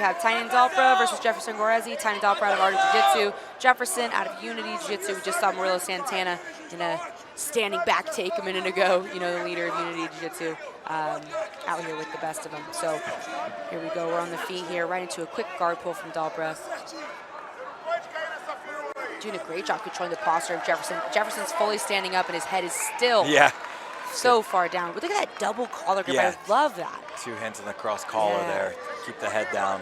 we have Tainan Dalpra versus Jeferson Guaresi. Tainan Dalpra out of Art of Jiu-Jitsu. Jeferson out of Unity Jiu-Jitsu. We just saw Murillo Santana in a standing back take a minute ago. You know, the leader of Unity Jiu-Jitsu out here with the best of them. So here we go. We're on the feet here, right into a quick guard pull from Dalpra. Doing a great job controlling the posture of Jeferson. Jefferson's fully standing up and his head is still so far down. But look at that double collar grip. I love that. 2 hands in the cross collar there. Keep the head down.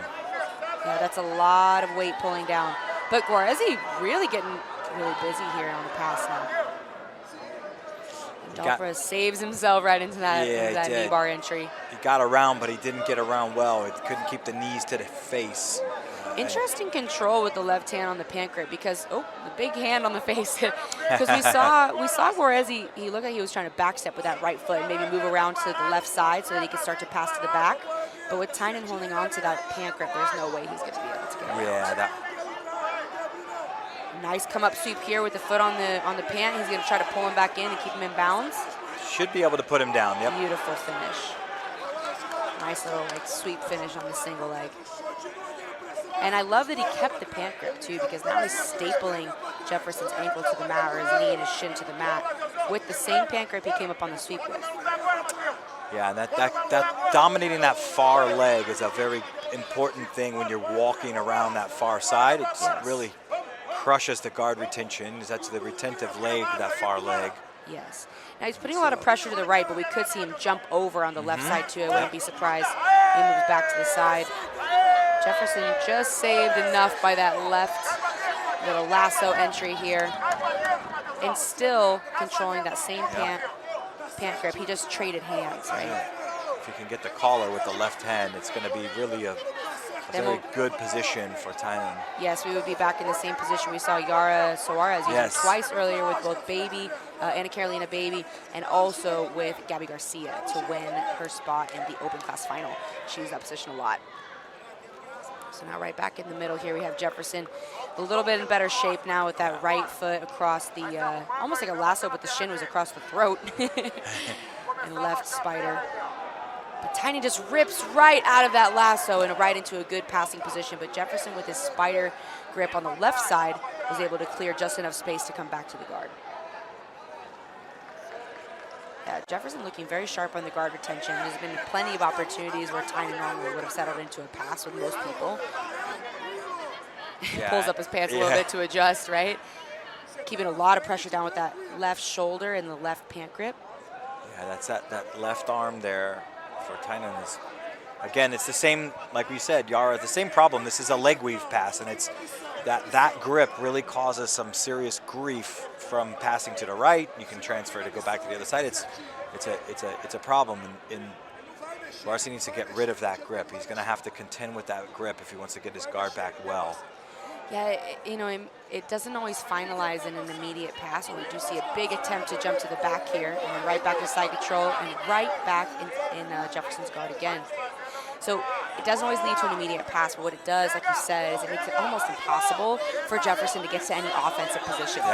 Yeah, that's a lot of weight pulling down. But Guaresi really getting really busy here on the pass now. Dalpra saves himself right into that knee bar entry. He got around, but he didn't get around well. He couldn't keep the knees to the face. Interesting control with the left hand on the pant grip because, the big hand on the face. Because we saw Guaresi, he looked like he was trying to backstep with that right foot and maybe move around to the left side so that he could start to pass to the back. But with Tainan holding on to that pant grip, there's no way he's going to be able to get it. Yeah, nice come up sweep here with the foot on the pant. He's going to try to pull him back in and keep him in bounds. Should be able to put him down. Yep. Beautiful finish. Nice little sweep finish on the single leg. And I love that he kept the pant grip too, because now he's stapling Jeferson's ankle to the mat or his knee and his shin to the mat with the same pant grip he came up on the sweep with. Yeah, and that dominating that far leg is a very important thing when you're walking around that far side. It really crushes the guard retention. That's the retentive leg, that far leg. Yes. Now he's putting a lot of pressure to the right, but we could see him jump over on the left side too. I wouldn't be surprised he moves back to the side. Jeferson just saved enough by that left little lasso entry here. And still controlling that same pant grip. He just traded hands, right? Yeah. If you can get the collar with the left hand, it's going to be really a very good position for Tainan. Yes, we would be back in the same position we saw Yara Suarez using twice earlier with both Baby, Anna Carolina Baby, and also with Gabby Garcia to win her spot in the open class final. She used that position a lot. So now right back in the middle here, we have Jeferson a little bit in better shape now with that right foot across the, almost like a lasso, but the shin was across the throat. And left spider. But Tainan just rips right out of that lasso and right into a good passing position. But Jeferson with his spider grip on the left side was able to clear just enough space to come back to the guard. Yeah, Jeferson looking very sharp on the guard retention. There's been plenty of opportunities where Tainan normally would have settled into a pass with most people. Pulls up his pants a little bit to adjust, right? Keeping a lot of pressure down with that left shoulder and the left pant grip. Yeah, that's that left arm there for Tainan is, again, it's the same, like we said, Yara, the same problem. This is a leg weave pass, and it's that grip really causes some serious grief from passing to the right. You can transfer to go back to the other side. It's a problem, and Guaresi needs to get rid of that grip. He's going to have to contend with that grip if he wants to get his guard back well. Yeah, it doesn't always finalize in an immediate pass. We do see a big attempt to jump to the back here, and then right back to side control, and right back in Jefferson's guard again. So it doesn't always lead to an immediate pass, but what it does, like you said, is it makes it almost impossible for Jeferson to get to any offensive positions,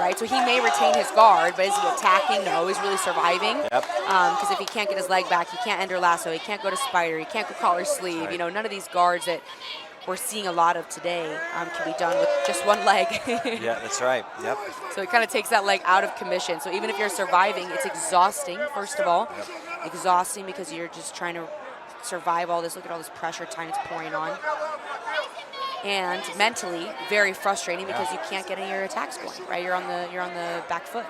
right? So he may retain his guard, but is he attacking? No, he's really surviving. Because if he can't get his leg back, he can't enter lasso, he can't go to spider, he can't go collar sleeve. You know, none of these guards that we're seeing a lot of today can be done with just one leg. Yeah, that's right. Yep. So it kind of takes that leg out of commission. So even if you're surviving, it's exhausting, first of all. Exhausting because you're just trying to survive all this. Look at all this pressure Tainan's pouring on. And mentally, very frustrating because you can't get any of your attacks going, right? You're on the back foot.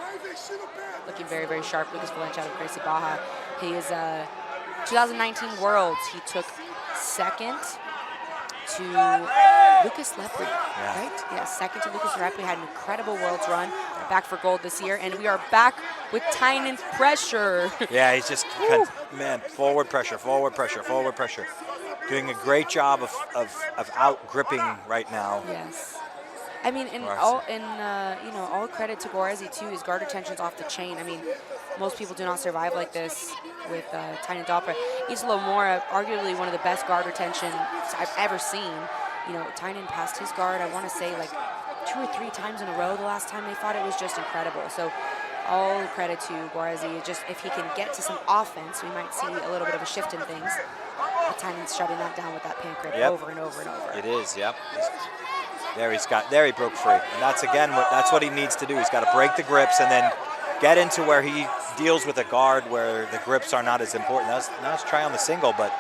Looking very, very sharp. Lucas Valencia out of Gracie Baja. He is 2019 Worlds. He took second to Lucas Lepre, right? Yeah, second to Lucas Lepre. Had an incredible Worlds run. Back for gold this year, and we are back with Tainan's pressure. Yeah, he's just, man, forward pressure, forward pressure, forward pressure. Doing a great job of out gripping right now. Yes. I mean, all credit to Guaresi too. His guard retention's off the chain. I mean, most people do not survive like this with Tainan Dalpra. Isla Mora, arguably one of the best guard retentions I've ever seen. You know, Tainan passed his guard, I want to say, like 2 or 3 times in a row the last time they fought. It was just incredible. So all the credit to Guaresi. Just if he can get to some offense, we might see a little bit of a shift in things. But Tainan's shutting that down with that pant grip over and over and over. It is, yep. There he broke free. And that's, again, that's what he needs to do. He's got to break the grips and then get into where he deals with a guard where the grips are not as important. Nice try on the single, but...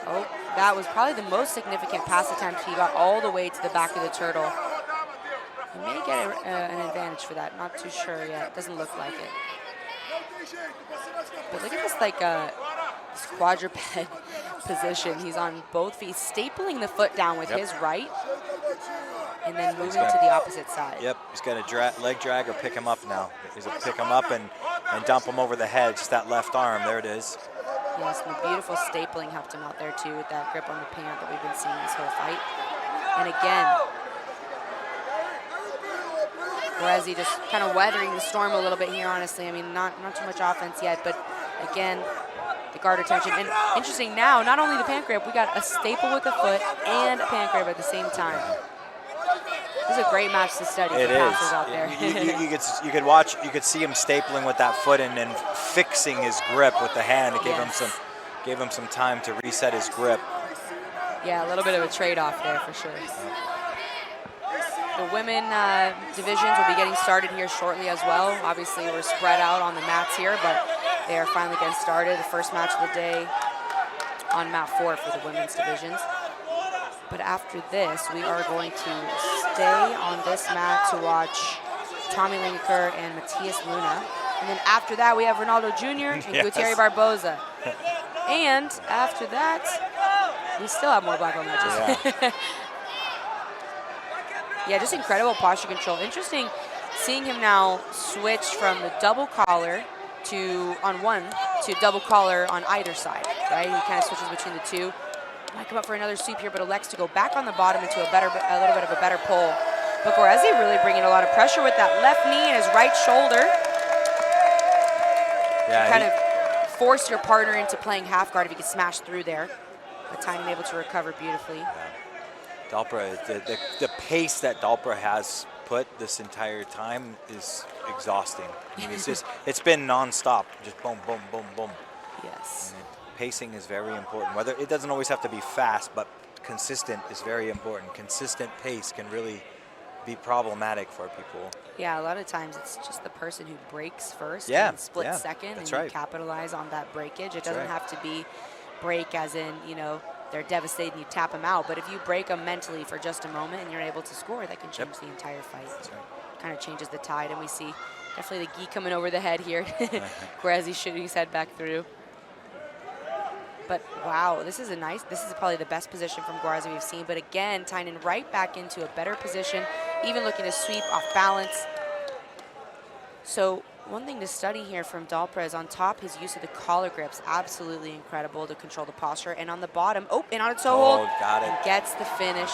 Oh, that was probably the most significant pass attempt. He got all the way to the back of the turtle. He may get an advantage for that. Not too sure yet. Doesn't look like it. But look at this, like, this quadruped position. He's on both feet, stapling the foot down with his right, and then moving to the opposite side. Yep, he's got a leg drag or pick him up now. He's going to pick him up and dump him over the head, just that left arm. There it is. Yes, and the beautiful stapling helped him out there, too, with that grip on the pant that we've been seeing this whole fight. And again, Guaresi just kind of weathering the storm a little bit here, honestly. I mean, not too much offense yet, but again, the guard retention. And interesting now, not only the pant grip, we got a staple with the foot and a pant grip at the same time. This is a great match to study for passers out there. You could see him stapling with that foot and then fixing his grip with the hand. It gave him some time to reset his grip. Yeah, a little bit of a trade-off there for sure. The women divisions will be getting started here shortly as well. Obviously, we're spread out on the mats here, but they are finally getting started. The first match of the day on mat 4 for the women's divisions. But after this, we are going to stay on this mat to watch Tommy Linker and Matias Luna. And then after that, we have Ronaldo Jr. and Gutierrez Barboza. And after that, we still have more black belt matches. Yeah. Yeah, just incredible posture control. Interesting seeing him now switch from the double collar to double collar on either side, right? He kind of switches between the two. Might come up for another sweep here, but elects to go back on the bottom into a little bit of a better pull. But Guaresi really bringing a lot of pressure with that left knee and his right shoulder. Yeah, kind of force your partner into playing half guard if he could smash through there. But Tainan able to recover beautifully. Yeah. Dalpra, the pace that Dalpra has put this entire time is exhausting. I mean, it's been nonstop, just boom, boom, boom, boom. Yes. And pacing is very important. Whether it doesn't always have to be fast, but consistent is very important. Consistent pace can really be problematic for people. Yeah, a lot of times it's just the person who breaks first and split second, and you capitalize on that breakage. It doesn't have to be break as in, you know, they're devastated and you tap them out. But if you break them mentally for just a moment and you're able to score, that can change the entire fight. That's right. Kind of changes the tide, and we see definitely the gi coming over the head here. Guaresi shooting his head back through. But wow, this is probably the best position from Guaresi we've seen. But again, Tainan right back into a better position, even looking to sweep off balance. So one thing to study here from Dalpra is on top, his use of the collar grips, absolutely incredible to control the posture. And on the bottom, in on a toe hold, got it. Gets the finish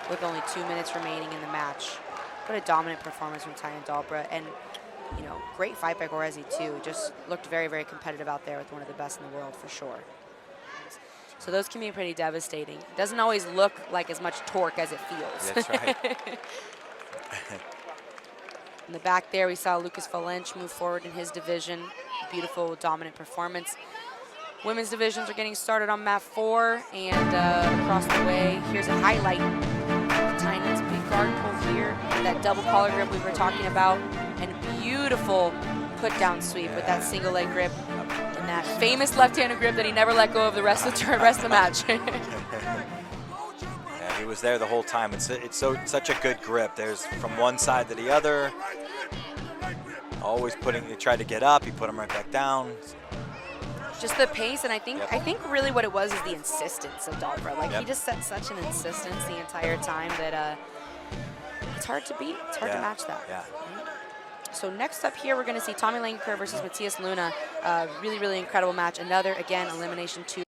with only 2 minutes remaining in the match. What a dominant performance from Tainan Dalpra. And, you know, great fight by Guaresi too. Just looked very, very competitive out there with one of the best in the world for sure. So those can be pretty devastating. Doesn't always look like as much torque as it feels. That's right. In the back there, we saw Lucas Valenche move forward in his division. Beautiful, dominant performance. Women's divisions are getting started on mat 4, and across the way, here's a highlight. Tainan's big guard pull here, that double collar grip we were talking about, and beautiful put-down sweep with that single leg grip. And that famous left-handed grip that he never let go of the rest of the match. He was there the whole time. It's such a good grip. There's from one side to the other. Always he tried to get up. He put him right back down. Just the pace, and I think really what it was is the insistence of Dalpra. Like he just set such an insistence the entire time that it's hard to beat. It's hard to match that. Yeah. So next up here, we're going to see Tommy Linker versus Matias Luna. Really, really incredible match. Another, again, elimination 2.